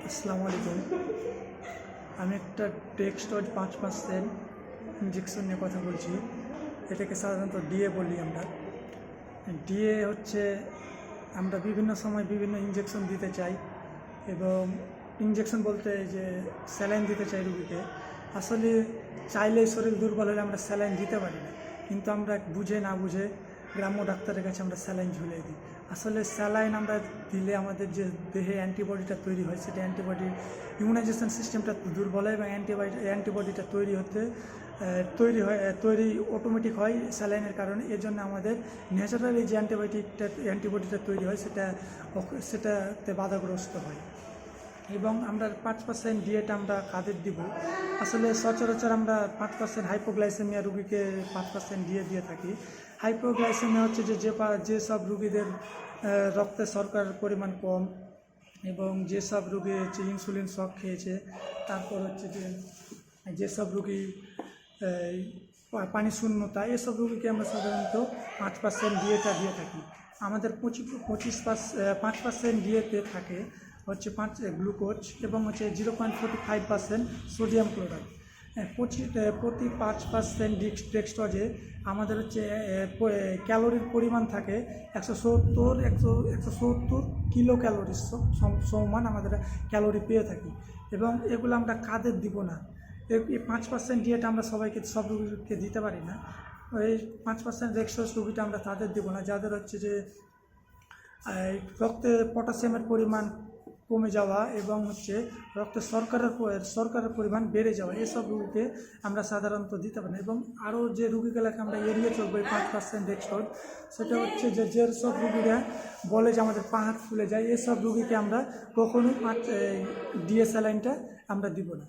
আসসালামু আলাইকুম। আমি একটা টেক্সটজ 5% ইঞ্জেকশন নিয়ে কথা বলছি। এটাকে সাধারণত ডিএ বলি আমরা। ডিএ হচ্ছে আমরা বিভিন্ন সময় বিভিন্ন ইঞ্জেকশন দিতে চাই, এবং ইঞ্জেকশন বলতে যে স্যালাইন দিতে চাই রুগীকে। আসলে চাইলেই শরীর দুর্বল হলে আমরা স্যালাইন দিতে পারি না, কিন্তু আমরা বুঝে না বুঝে গ্রাম্য ডাক্তারের কাছে আমরা স্যালাইন ঝুলিয়ে দিই। আসলে স্যালাইন আমরা দিলে আমাদের যে দেহে অ্যান্টিবডিটা তৈরি হয়, সেটা অ্যান্টিবডি ইমিউনাইজেশন সিস্টেমটা দুর্বল হয়, এবং অ্যান্টিবডিটা তৈরি অটোমেটিক হয় স্যালাইনের কারণে। এর জন্য আমাদের ন্যাচারালি যে অ্যান্টিবডিটা তৈরি হয় সেটাতে বাধাগ্রস্ত হয়। এবং আমরা 5% ডিএটা আমরা কাদের দিব? আসলে সচরাচর আমরা 5% হাইপোগ্লাইসেমিয়া রুগীকে 5% ডিএ দিয়ে থাকি। হাইপোগ্লাইসেমিয়া হচ্ছে যেসব রুগীদের রক্তে শর্করার পরিমাণ কম, এবং যেসব রুগী হচ্ছে ইনসুলিন শক খেয়েছে, তারপর হচ্ছে যেসব রুগী পানি শূন্যতা, এসব রুগীকে আমরা সাধারণত 5% ডিএটা দিয়ে থাকি। আমাদের 5% ডিএতে থাকে হচ্ছে 5 গ্লুকোজ, এবং হচ্ছে 0.45% সোডিয়াম ক্লোরাইড। প্রতি 5% টেক্সটজে আমাদের হচ্ছে ক্যালোরির পরিমাণ থাকে 170 কিলো ক্যালোরি সমান আমাদের ক্যালোরি পেয়ে থাকি। এবং এগুলো আমরা কাদের দিব না? এই 5% ডিএটা আমরা সব রুগীকে দিতে পারি না। এই 5% টেক্সটজ রুগীটা আমরা তাদের দেবো না যাদের হচ্ছে যে রক্তে পটাশিয়ামের পরিমাণ কমে যাওয়া, এবং হচ্ছে রক্তে শর্করার পরিমাণ বেড়ে যাওয়া, এসব রুগীকে আমরা সাধারণত দিতে পারি না। এবং আরও যে রুগীগুলোকে আমরা এড়িয়ে চলবো এই 5% টেক্সটজ, সেটা হচ্ছে যেসব রুগীরা বলে যে আমাদের পা হাত ফুলে যায়, এসব রুগীকে আমরা কখনোই ডিএ স্যালাইনটা আমরা দিব না।